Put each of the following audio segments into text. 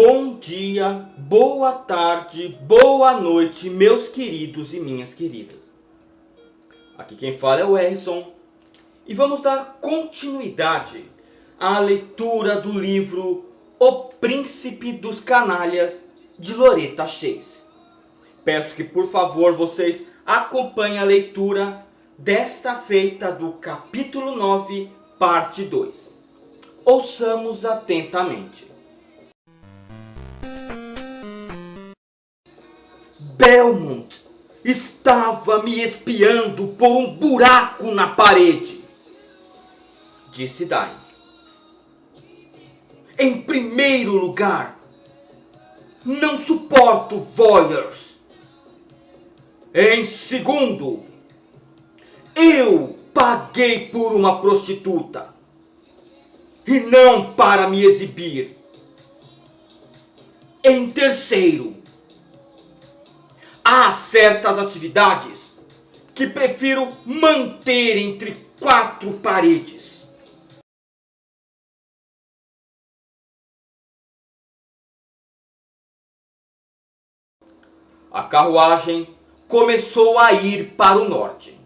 Bom dia, boa tarde, boa noite, meus queridos e minhas queridas. Aqui quem fala é o Erison e vamos dar continuidade à leitura do livro O Príncipe dos Canalhas, de Loretta Chase. Peço que por favor vocês acompanhem a leitura desta feita do capítulo 9, parte 2. Ouçamos atentamente. Belmont estava me espiando por um buraco na parede, disse Dain. Em primeiro lugar, não suporto voyeurs. Em segundo, eu paguei por uma prostituta e não para me exibir. Em terceiro, há certas atividades que prefiro manter entre quatro paredes. A carruagem começou a ir para o norte,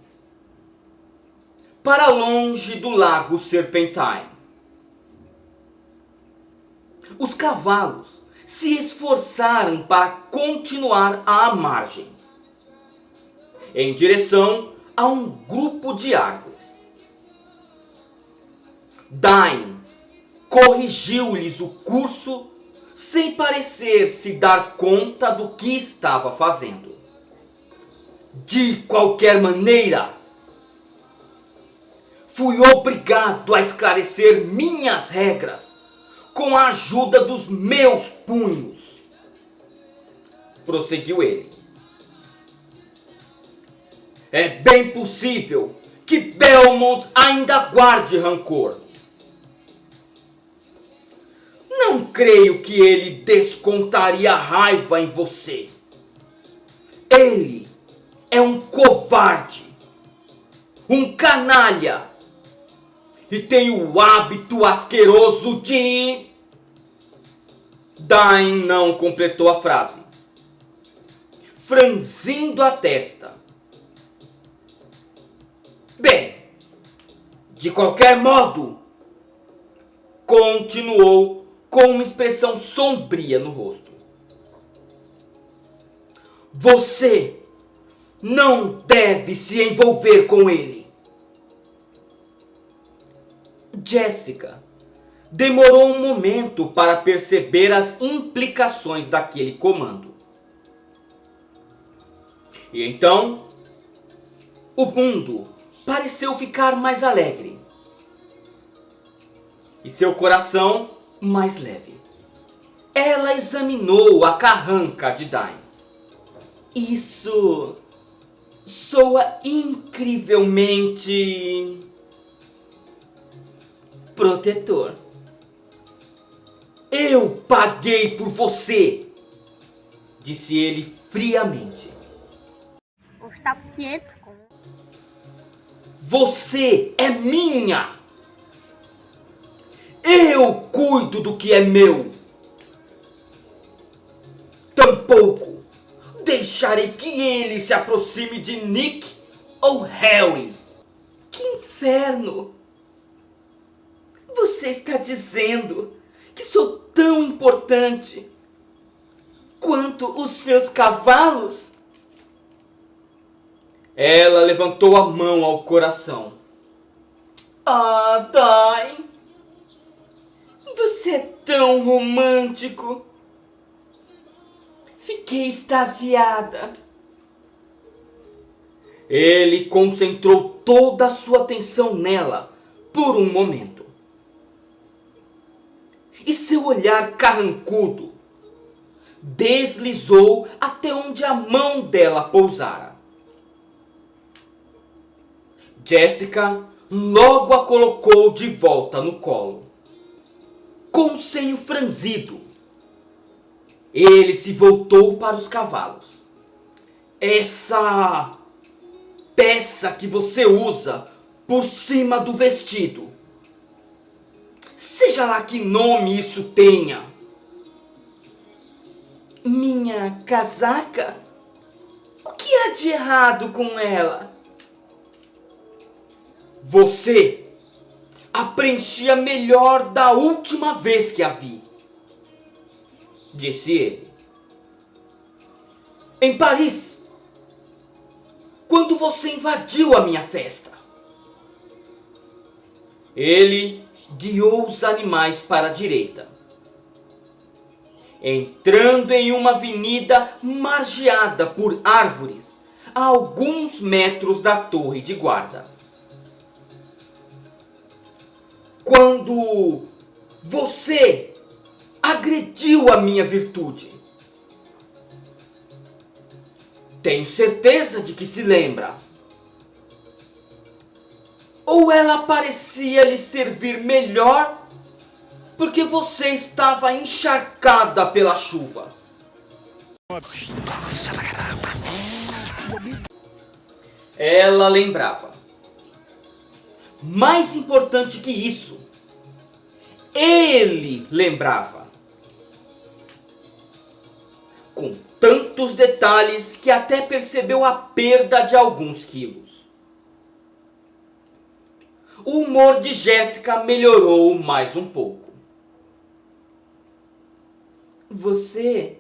para longe do lago Serpentine. Os cavalos se esforçaram para continuar à margem, em direção a um grupo de árvores. Dain corrigiu-lhes o curso sem parecer se dar conta do que estava fazendo. De qualquer maneira, fui obrigado a esclarecer minhas regras com a ajuda dos meus punhos, prosseguiu ele. É bem possível que Belmont ainda guarde rancor. Não creio que ele descontaria raiva em você. Ele é um covarde, um canalha, e tem o hábito asqueroso de... Dain não completou a frase, franzindo a testa. Bem, de qualquer modo, continuou com uma expressão sombria no rosto. Você não deve se envolver com ele. Jessica demorou um momento para perceber as implicações daquele comando. E então, o mundo pareceu ficar mais alegre. e seu coração mais leve. Ela examinou a carranca de Dain. Isso soa incrivelmente protetor. Eu paguei por você, disse ele friamente. Custava 500 conto. Você é minha. Eu cuido do que é meu. Tampouco deixarei que ele se aproxime de Nick ou Harry. Que inferno! Você está dizendo que sou tão importante quanto os seus cavalos? Ela levantou a mão ao coração. Ah, Dain, você é tão romântico. Fiquei extasiada. Ele concentrou toda a sua atenção nela por um momento. E seu olhar carrancudo deslizou até onde a mão dela pousara. Jessica logo a colocou de volta no colo. Com o senho franzido, ele se voltou para os cavalos. Essa peça que você usa por cima do vestido, seja lá que nome isso tenha. Minha casaca? O que há de errado com ela? Você a preenchia melhor da última vez que a vi, disse ele. Em Paris, quando você invadiu a minha festa. Ele guiou os animais para a direita, entrando em uma avenida margeada por árvores a alguns metros da torre de guarda. Quando você agrediu a minha virtude. Tenho certeza de que se lembra. Ou ela parecia lhe servir melhor porque você estava encharcada pela chuva? Ela lembrava. Mais importante que isso, ele lembrava. Com tantos detalhes que até percebeu a perda de alguns quilos. O humor de Jessica melhorou mais um pouco. Você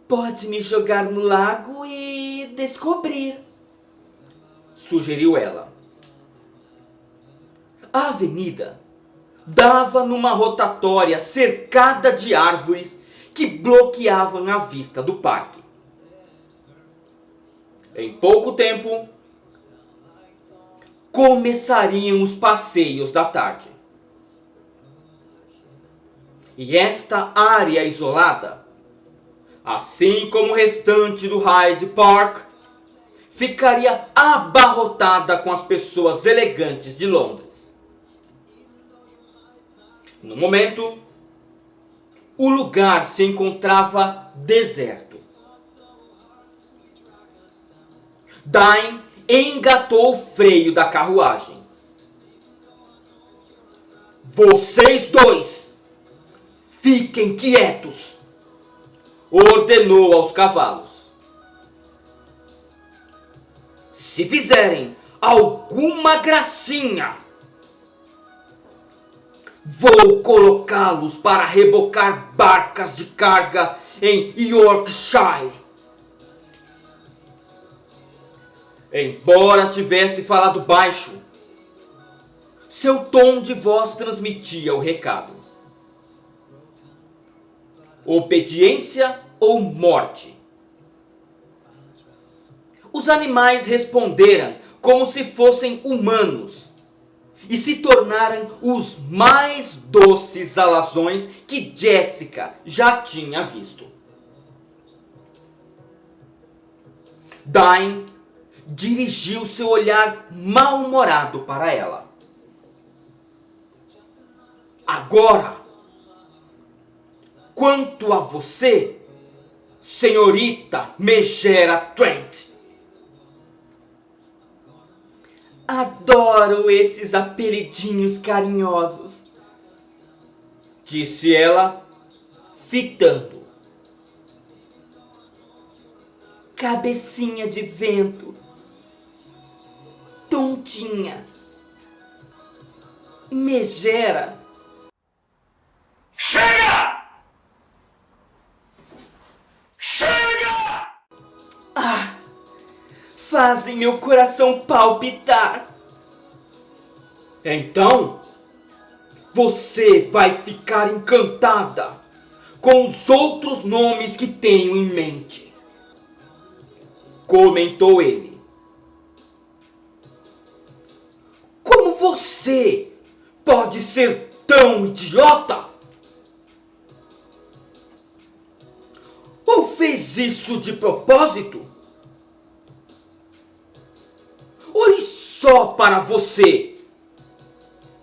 pode me jogar no lago e descobrir, sugeriu ela. A avenida dava numa rotatória cercada de árvores que bloqueavam a vista do parque. Em pouco tempo, começariam os passeios da tarde. E esta área isolada, assim como o restante do Hyde Park, ficaria abarrotada com as pessoas elegantes de Londres. No momento, o lugar se encontrava deserto. Dain engatou o freio da carruagem. Vocês dois, fiquem quietos, ordenou aos cavalos. Se fizerem alguma gracinha, vou colocá-los para rebocar barcas de carga em Yorkshire. Embora tivesse falado baixo, seu tom de voz transmitia o recado. Obediência ou morte? Os animais responderam como se fossem humanos e se tornaram os mais doces alazões que Jessica já tinha visto. Dain dirigiu seu olhar mal-humorado para ela. Agora, quanto a você, senhorita Megera Trent. Adoro esses apelidinhos carinhosos, disse ela, fitando. Cabecinha de vento, tontinha, megera. Chega! Chega! Ah, fazem meu coração palpitar. Então, você vai ficar encantada com os outros nomes que tenho em mente, comentou ele. Como você pode ser tão idiota? Ou fez isso de propósito? Ou só para você?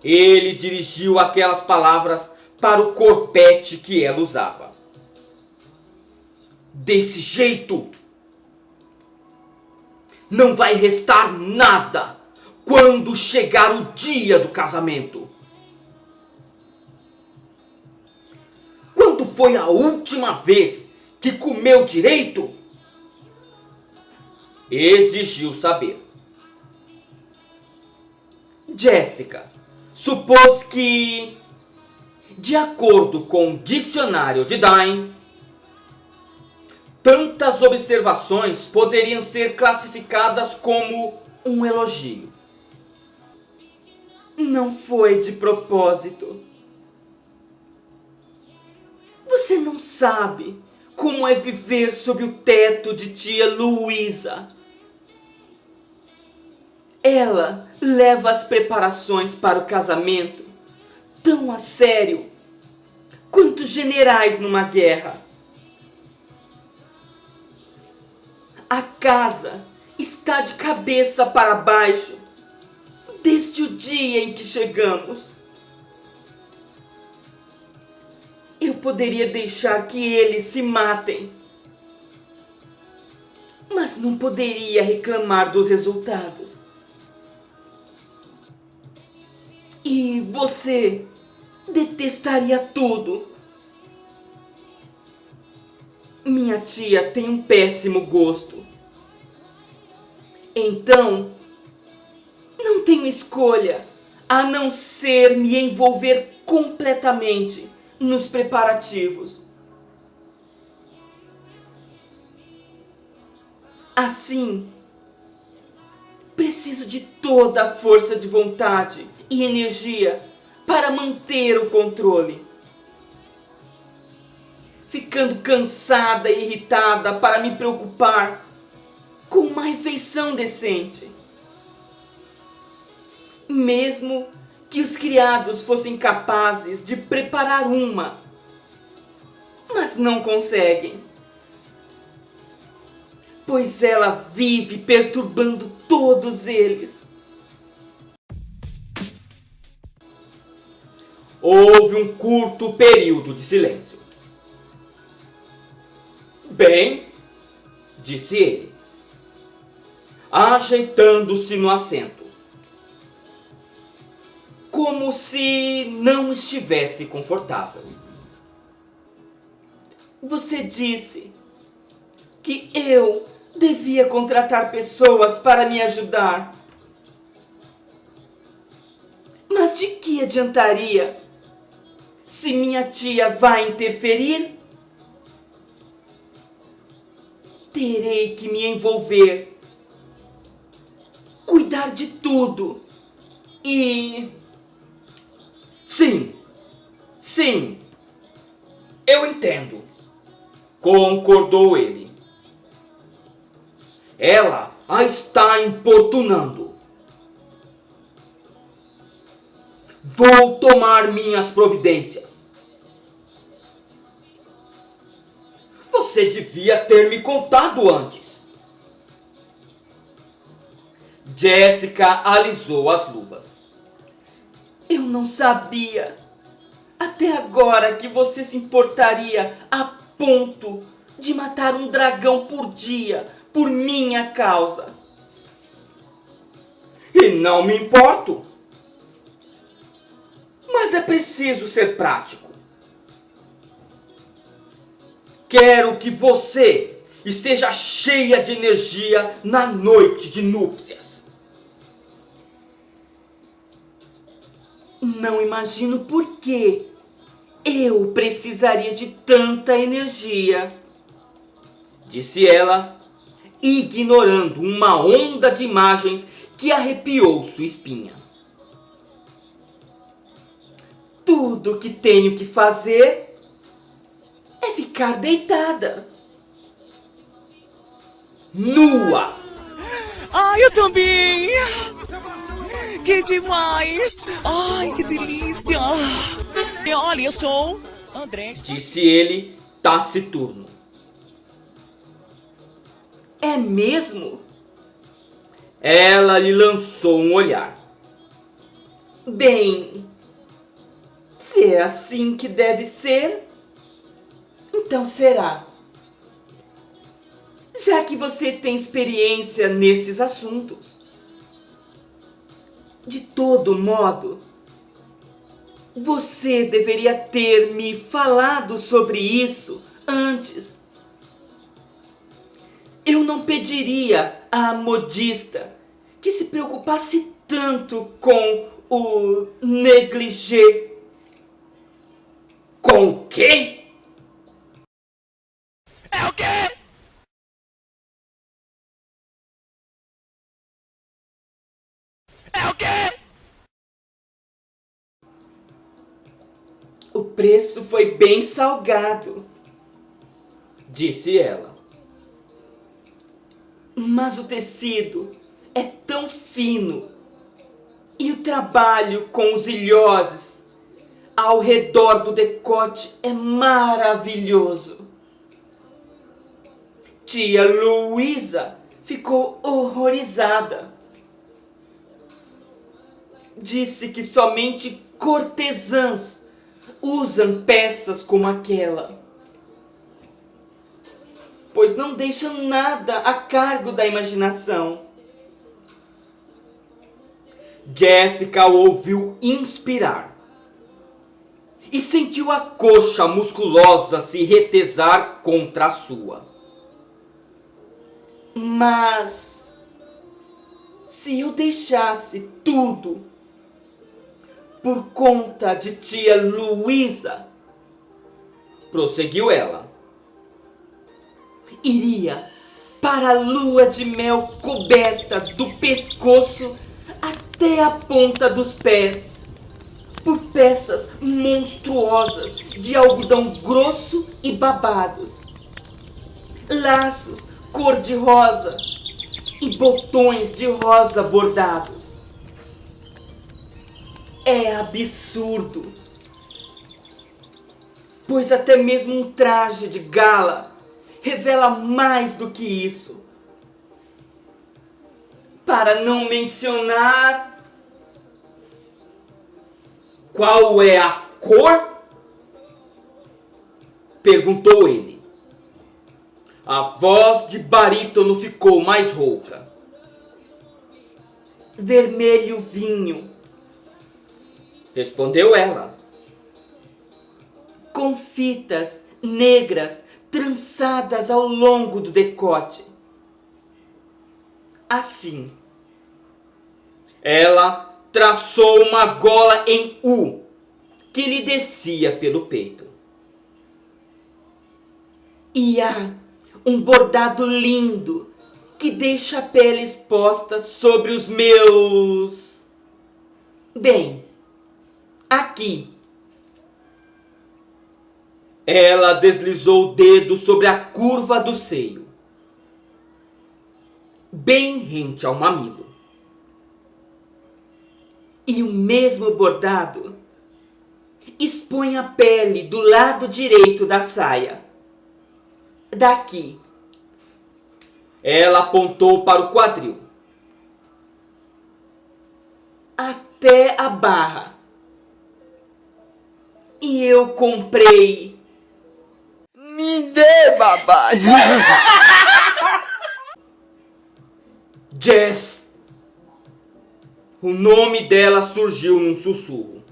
Ele dirigiu aquelas palavras para o corpete que ela usava. Desse jeito, não vai restar nada quando chegar o dia do casamento. Quando foi a última vez que comeu direito? Exigiu saber. Jessica supôs que, de acordo com o dicionário de Dain, tantas observações poderiam ser classificadas como um elogio. Não foi de propósito. Você não sabe como é viver sob o teto de tia Luísa. Ela leva as preparações para o casamento tão a sério quanto generais numa guerra. A casa está de cabeça para baixo desde o dia em que chegamos. Eu poderia deixar que eles se matem, mas não poderia reclamar dos resultados. E você detestaria tudo. Minha tia tem um péssimo gosto. Então, não tenho escolha a não ser me envolver completamente nos preparativos. Assim, preciso de toda a força de vontade e energia para manter o controle. Ficando cansada e irritada para me preocupar com uma refeição decente. Mesmo que os criados fossem capazes de preparar uma, mas não conseguem. Pois ela vive perturbando todos eles. Houve um curto período de silêncio. Bem, disse ele, ajeitando-se no assento, como se não estivesse confortável. Você disse que eu devia contratar pessoas para me ajudar. Mas de que adiantaria se minha tia vai interferir? Terei que me envolver, cuidar de tudo e... Sim, eu entendo, concordou ele. Ela a está importunando. Vou tomar minhas providências. Você devia ter me contado antes. Jéssica alisou as luvas. Eu não sabia até agora que você se importaria a ponto de matar um dragão por dia por minha causa. E não me importo. Mas é preciso ser prático. Quero que você esteja cheia de energia na noite de núpcias. Não imagino por que eu precisaria de tanta energia, disse ela, ignorando uma onda de imagens que arrepiou sua espinha. Tudo que tenho que fazer é ficar deitada, nua. Ai, eu também! Que demais! Ai, que delícia! Olha, eu sou André, disse ele, taciturno. É mesmo? Ela lhe lançou um olhar. Bem, se é assim que deve ser, então será. Já que você tem experiência nesses assuntos. De todo modo, você deveria ter me falado sobre isso antes. Eu não pediria à modista que se preocupasse tanto com o negligé. Com o quê? É o quê? É o quê? O preço foi bem salgado, disse ela. Mas o tecido é tão fino e o trabalho com os ilhoses ao redor do decote é maravilhoso. Tia Luísa ficou horrorizada. Disse que somente cortesãs usam peças como aquela, pois não deixam nada a cargo da imaginação. Jéssica ouviu inspirar e sentiu a coxa musculosa se retesar contra a sua. Mas se eu deixasse tudo por conta de tia Luísa, prosseguiu ela, iria para a lua de mel coberta do pescoço até a ponta dos pés por peças monstruosas de algodão grosso e babados, laços cor-de-rosa e botões de rosa bordados. É absurdo, pois até mesmo um traje de gala revela mais do que isso. Para não mencionar... Qual é a cor? Perguntou ele. A voz de barítono ficou mais rouca. Vermelho vinho, respondeu ela. Com fitas negras trançadas ao longo do decote. Assim. Ela traçou uma gola em U que lhe descia pelo peito. E há um bordado lindo que deixa a pele exposta sobre os meus... Bem, aqui. Ela deslizou o dedo sobre a curva do seio, bem rente ao mamilo. E o mesmo bordado expõe a pele do lado direito da saia. Daqui. Ela apontou para o quadril. Até a barra. E eu comprei. Me dê, babá. Jess. O nome dela surgiu num sussurro.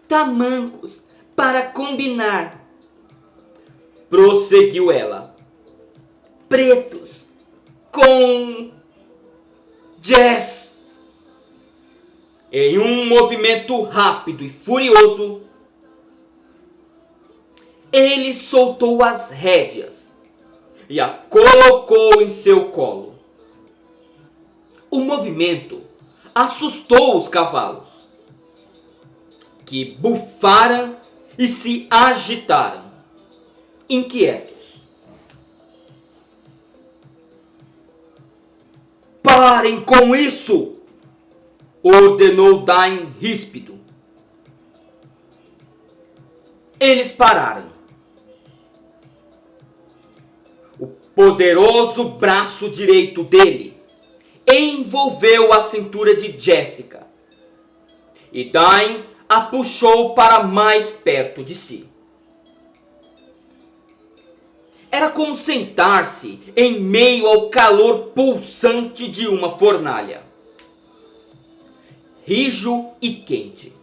Tamancos para combinar. Prosseguiu ela. Pretos com Jess. Em um movimento rápido e furioso, ele soltou as rédeas e a colocou em seu colo. O movimento assustou os cavalos, que bufaram e se agitaram, inquietos. Parem com isso! Ordenou Dain ríspido. Eles pararam. O poderoso braço direito dele envolveu a cintura de Jessica e Dain a puxou para mais perto de si. Era como sentar-se em meio ao calor pulsante de uma fornalha. Rijo e quente.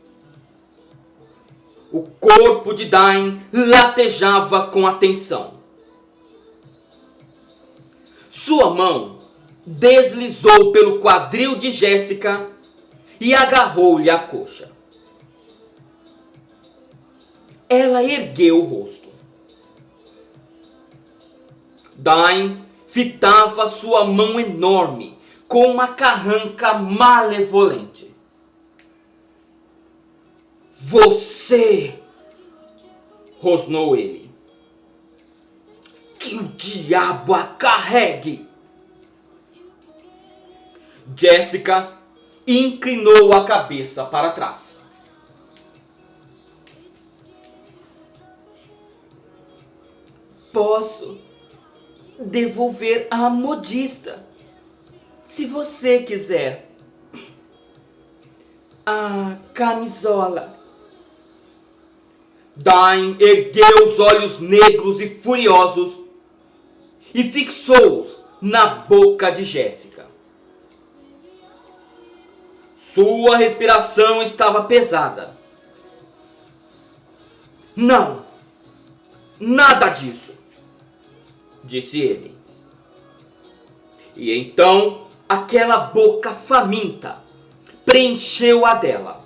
O corpo de Dain latejava com a tensão. Sua mão deslizou pelo quadril de Jessica e agarrou-lhe a coxa. Ela ergueu o rosto. Dain fitava sua mão enorme com uma carranca malevolente. Você! Rosnou ele. Que o diabo a carregue! Jessica inclinou a cabeça para trás. Posso devolver à modista, se você quiser. A camisola. Dain ergueu os olhos negros e furiosos e fixou-os na boca de Jessica. Sua respiração estava pesada. Não, nada disso, disse ele. E então aquela boca faminta preencheu a dela,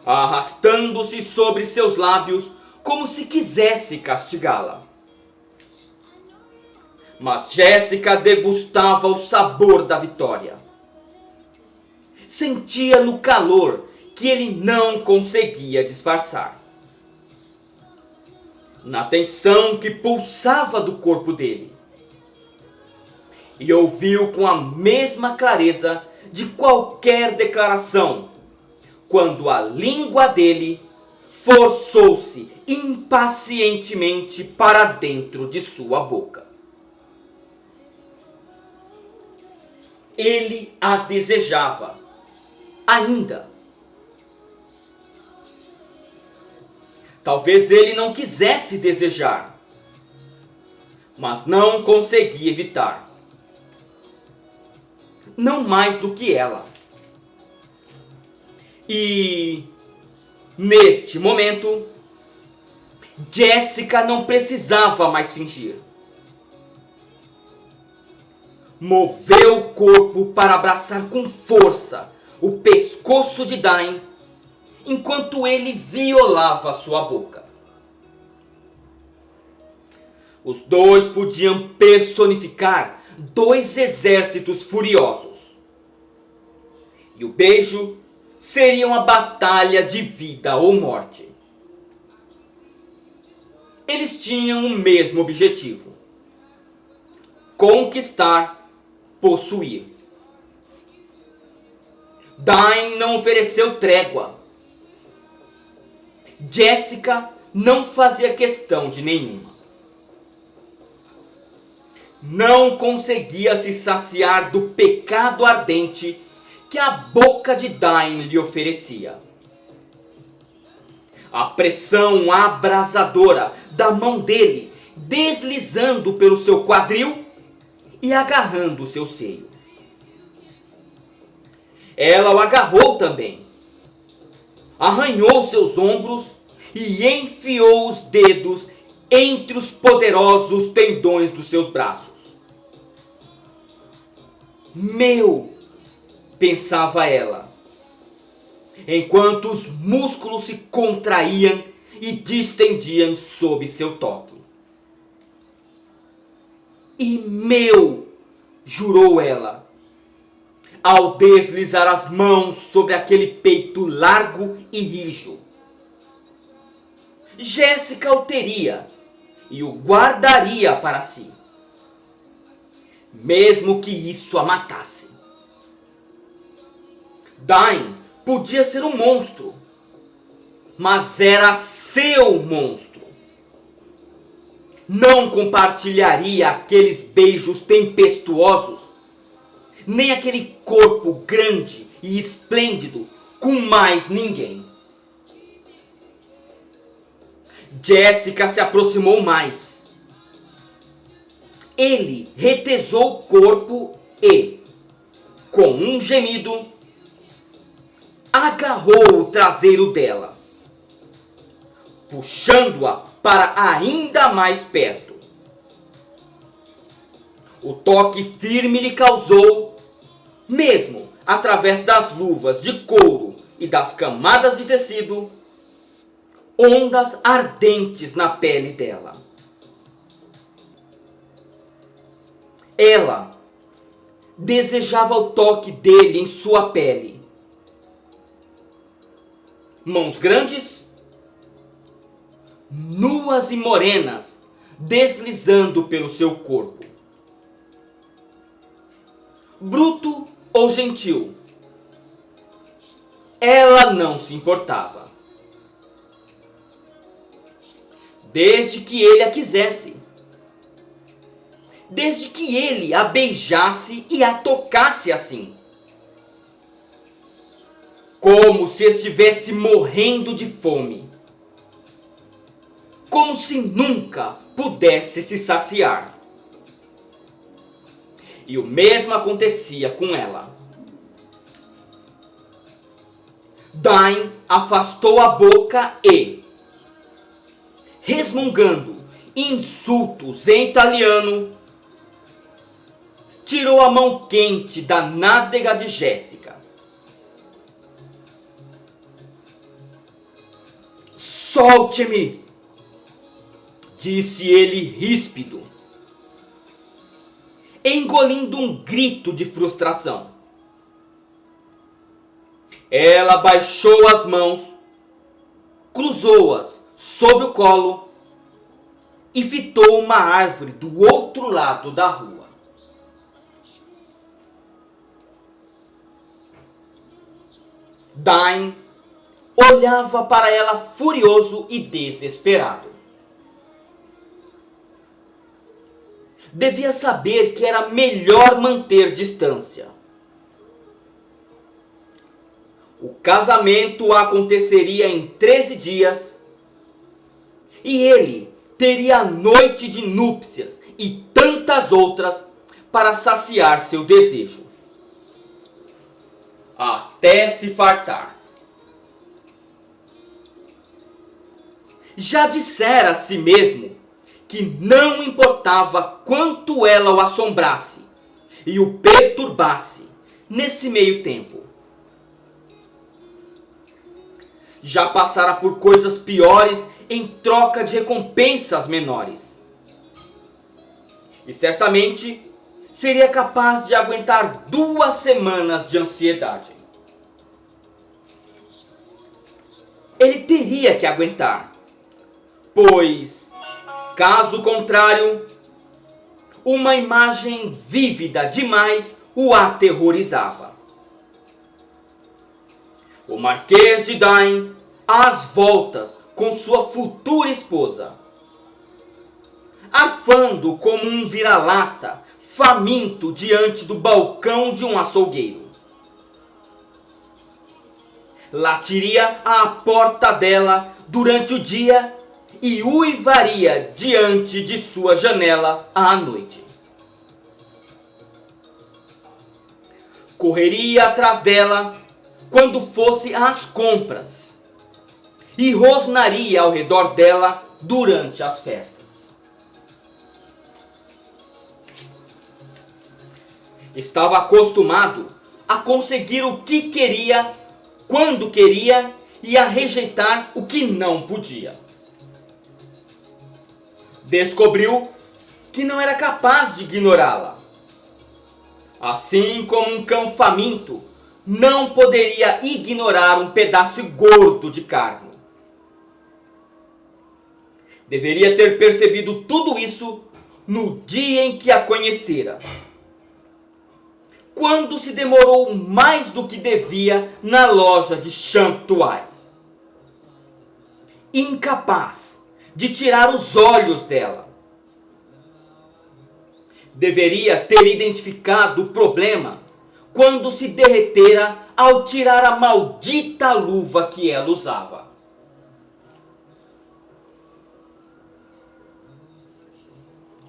arrastando-se sobre seus lábios como se quisesse castigá-la. Mas Jessica degustava o sabor da vitória. Sentia no calor que ele não conseguia disfarçar, na tensão que pulsava do corpo dele, e ouviu com a mesma clareza de qualquer declaração quando a língua dele forçou-se impacientemente para dentro de sua boca. Ele a desejava ainda. Talvez ele não quisesse desejar, mas não conseguia evitar. Não mais do que ela. E, neste momento, Jessica não precisava mais fingir. Moveu o corpo para abraçar com força o pescoço de Dain, enquanto ele violava sua boca. Os dois podiam personificar dois exércitos furiosos. E o beijo seria uma batalha de vida ou morte. Eles tinham o mesmo objetivo: conquistar, possuir. Dain não ofereceu trégua. Jessica não fazia questão de nenhuma. Não conseguia se saciar do pecado ardente que a boca de Dain lhe oferecia. A pressão abrasadora da mão dele deslizando pelo seu quadril e agarrando o seu seio. Ela o agarrou também, arranhou seus ombros e enfiou os dedos entre os poderosos tendões dos seus braços. Meu, pensava ela, enquanto os músculos se contraíam e distendiam sob seu toque. E meu, jurou ela, ao deslizar as mãos sobre aquele peito largo e rijo. Jéssica o teria e o guardaria para si, mesmo que isso a matasse. Dain podia ser um monstro, mas era seu monstro. Não compartilharia aqueles beijos tempestuosos, nem aquele corpo grande e esplêndido com mais ninguém. Jessica se aproximou mais. Ele retesou o corpo e, com um gemido, agarrou o traseiro dela, puxando-a para ainda mais perto. O toque firme lhe causou, mesmo através das luvas de couro e das camadas de tecido, ondas ardentes na pele dela. Ela desejava o toque dele em sua pele. Mãos grandes, nuas e morenas, deslizando pelo seu corpo. Bruto ou gentil, ela não se importava, desde que ele a quisesse, desde que ele a beijasse e a tocasse assim, como se estivesse morrendo de fome, como se nunca pudesse se saciar. E o mesmo acontecia com ela. Dain afastou a boca e, resmungando insultos em italiano, tirou a mão quente da nádega de Jéssica. Solte-me, disse ele ríspido, engolindo um grito de frustração. Ela baixou as mãos, cruzou-as sobre o colo e fitou uma árvore do outro lado da rua. Dain olhava para ela furioso e desesperado. Devia saber que era melhor manter distância. O casamento aconteceria em 13 dias e ele teria a noite de núpcias e tantas outras para saciar seu desejo, até se fartar. Já dissera a si mesmo que não importava quanto ela o assombrasse e o perturbasse nesse meio tempo. Já passara por coisas piores em troca de recompensas menores. E certamente seria capaz de aguentar 2 semanas de ansiedade. Ele teria que aguentar, pois, caso contrário, uma imagem vívida demais o aterrorizava. o Marquês de Daim às voltas com sua futura esposa, arfando como um vira-lata faminto diante do balcão de um açougueiro. Latiria à porta dela durante o dia e uivaria diante de sua janela à noite. Correria atrás dela quando fosse às compras e rosnaria ao redor dela durante as festas. Estava acostumado a conseguir o que queria, quando queria, e a rejeitar o que não podia. Descobriu que não era capaz de ignorá-la. Assim como um cão faminto não poderia ignorar um pedaço gordo de carne. Deveria ter percebido tudo isso no dia em que a conhecera, quando se demorou mais do que devia na loja de shampooais, incapaz de tirar os olhos dela. Deveria ter identificado o problema quando se derretera ao tirar a maldita luva que ela usava.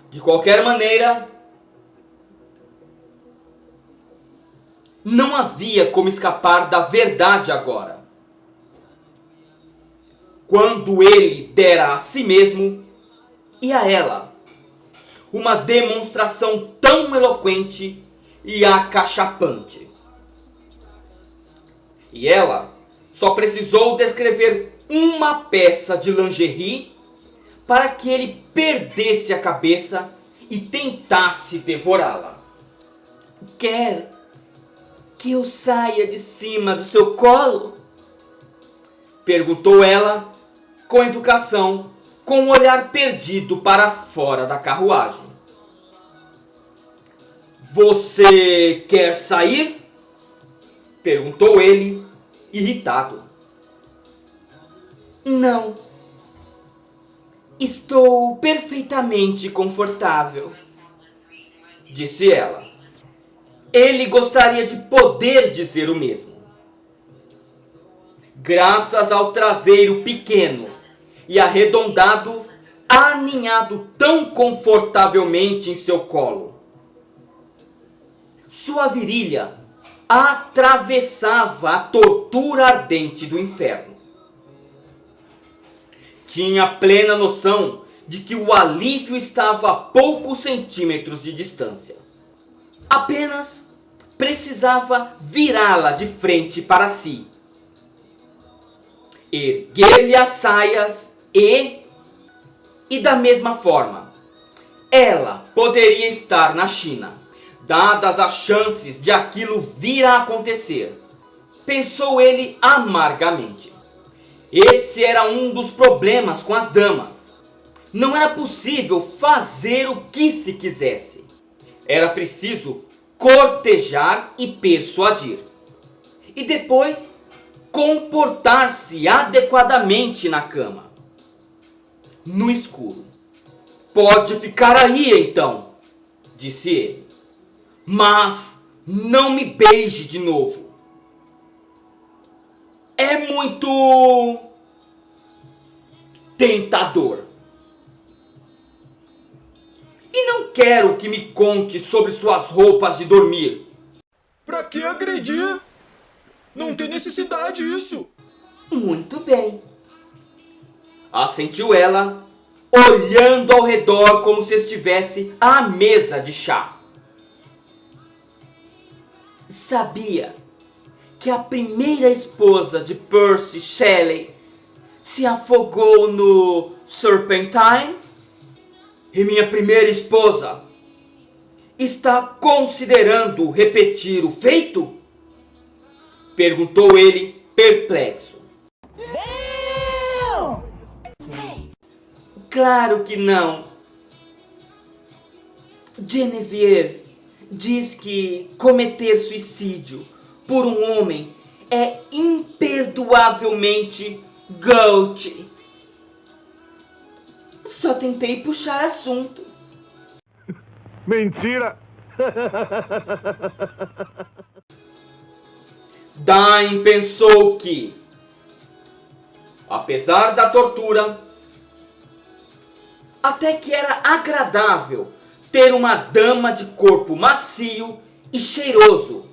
De qualquer maneira, não havia como escapar da verdade agora. Quando ele dera a si mesmo e a ela uma demonstração tão eloquente e acachapante. E ela só precisou descrever uma peça de lingerie para que ele perdesse a cabeça e tentasse devorá-la. Quer que eu saia de cima do seu colo? Perguntou ela com educação, com um olhar perdido para fora da carruagem. Você quer sair? Perguntou ele, irritado. Não. Estou perfeitamente confortável, disse ela. Ele gostaria de poder dizer o mesmo. Graças ao traseiro pequeno e arredondado, aninhado tão confortavelmente em seu colo, sua virilha atravessava a tortura ardente do inferno. Tinha plena noção de que o alívio estava a poucos centímetros de distância. Apenas precisava virá-la de frente para si, erguer-lhe as saias e da mesma forma, ela poderia estar na China, dadas as chances de aquilo vir a acontecer, pensou ele amargamente. Esse era um dos problemas com as damas. Não era possível fazer o que se quisesse. Era preciso cortejar e persuadir. E depois, comportar-se adequadamente na cama. No escuro. Pode ficar aí então, disse ele. Mas não me beije de novo. É muito tentador. E não quero que me conte sobre suas roupas de dormir. Pra que agredir? Não tem necessidade isso. Muito bem, assentiu ela, olhando ao redor como se estivesse à mesa de chá. Sabia que a primeira esposa de Percy Shelley se afogou no Serpentine? E minha primeira esposa está considerando repetir o feito? Perguntou ele, perplexo. Claro que não. Genevieve diz que cometer suicídio por um homem é imperdoável. imperdoavelmente Gold. Só tentei puxar assunto. Mentira! Dain pensou que, apesar da tortura, até que era agradável ter uma dama de corpo macio e cheiroso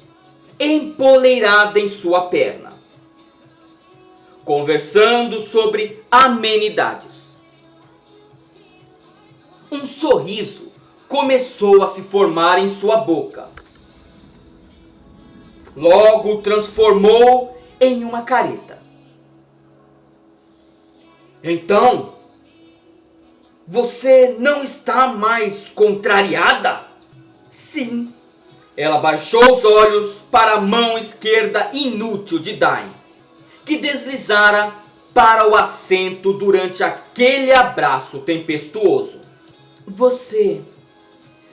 empoleirada em sua perna, conversando sobre amenidades. Um sorriso começou a se formar em sua boca. Logo transformou em uma careta. Então, você não está mais contrariada? Sim. Ela baixou os olhos para a mão esquerda inútil de Dain, que deslizara para o assento durante aquele abraço tempestuoso. Você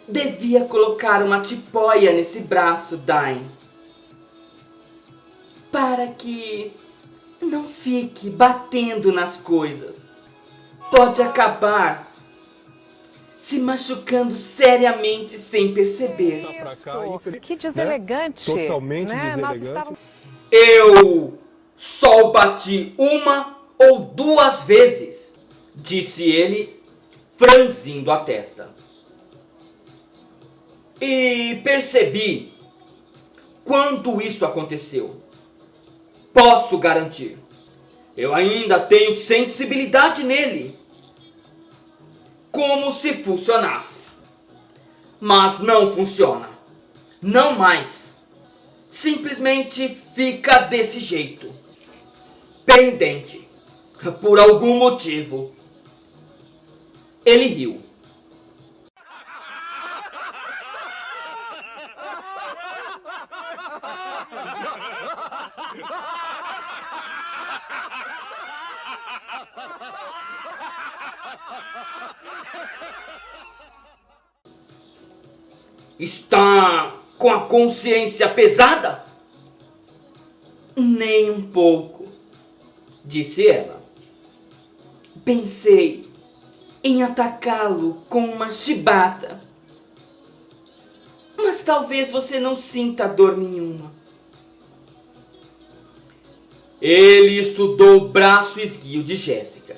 devia colocar uma tipóia nesse braço, Dain, para que não fique batendo nas coisas. Pode acabar se machucando seriamente sem perceber. Que deselegante. Né? Totalmente deselegante. Nós estávamos... Eu só o bati uma ou duas vezes, disse ele, franzindo a testa. E percebi quando isso aconteceu. Posso garantir, eu ainda tenho sensibilidade nele, como se funcionasse. Mas não funciona. Não mais. Simplesmente fica desse jeito. Pendente. Por algum motivo. Ele riu. Está com a consciência pesada? Nem um pouco, disse ela. Pensei em atacá-lo com uma chibata, mas talvez você não sinta dor nenhuma. Ele estudou o braço esguio de Jéssica.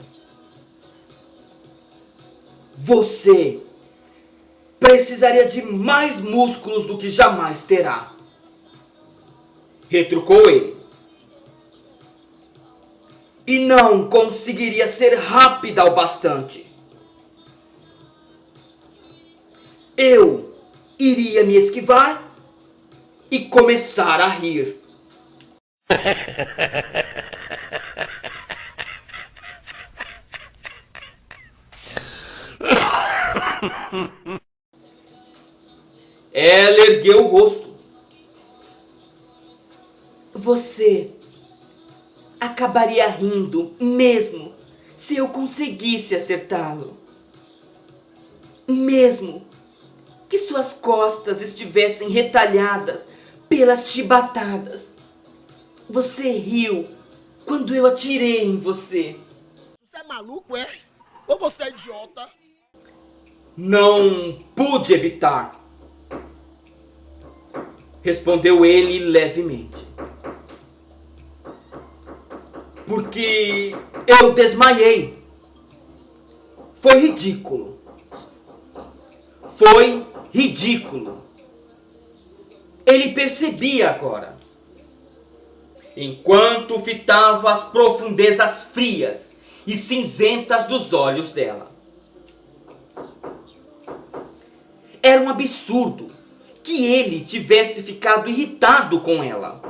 Você precisaria de mais músculos do que jamais terá, retrucou ele. E não conseguiria ser rápida o bastante. Eu iria me esquivar e começar a rir. Ela ergueu o rosto. Você acabaria rindo mesmo se eu conseguisse acertá-lo. Mesmo que suas costas estivessem retalhadas pelas chibatadas. Você riu quando eu atirei em você. Você é maluco, é? Ou você é idiota? Não pude evitar, respondeu ele levemente. Porque eu desmaiei. Foi ridículo. Foi ridículo. Ele percebia agora. Enquanto fitava as profundezas frias e cinzentas dos olhos dela. Era um absurdo que ele tivesse ficado irritado com ela.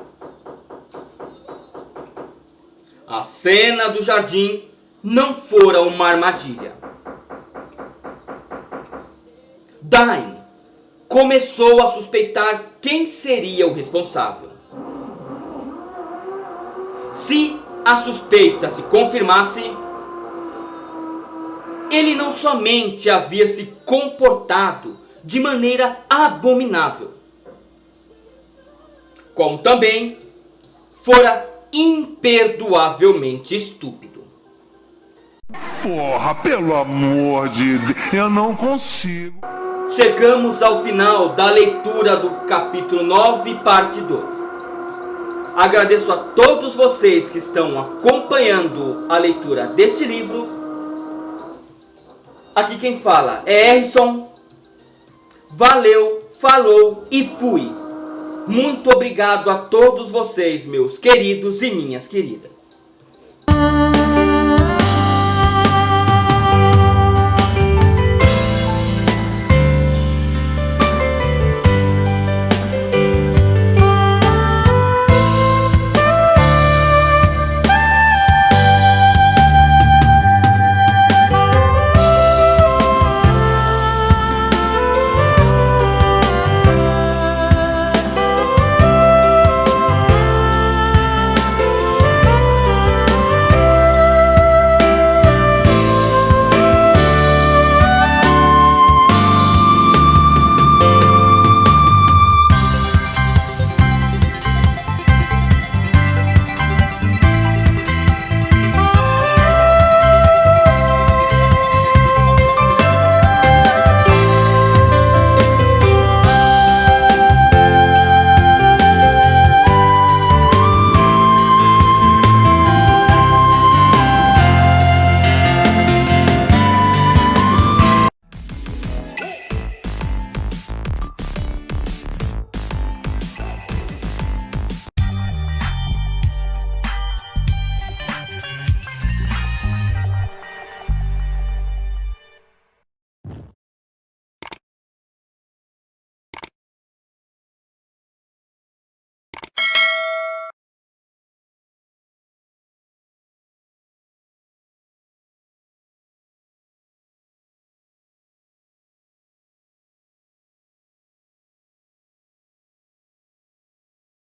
A cena do jardim não fora uma armadilha. Dain começou a suspeitar quem seria o responsável. Se a suspeita se confirmasse, ele não somente havia se comportado de maneira abominável, como também fora imperdoavelmente estúpido. Porra, pelo amor de Deus, eu não consigo. Chegamos ao final da leitura do capítulo 9, parte 2. Agradeço a todos vocês que estão acompanhando a leitura deste livro. Aqui quem fala é Erison. Valeu, falou e fui. Muito obrigado a todos vocês, meus queridos e minhas queridas.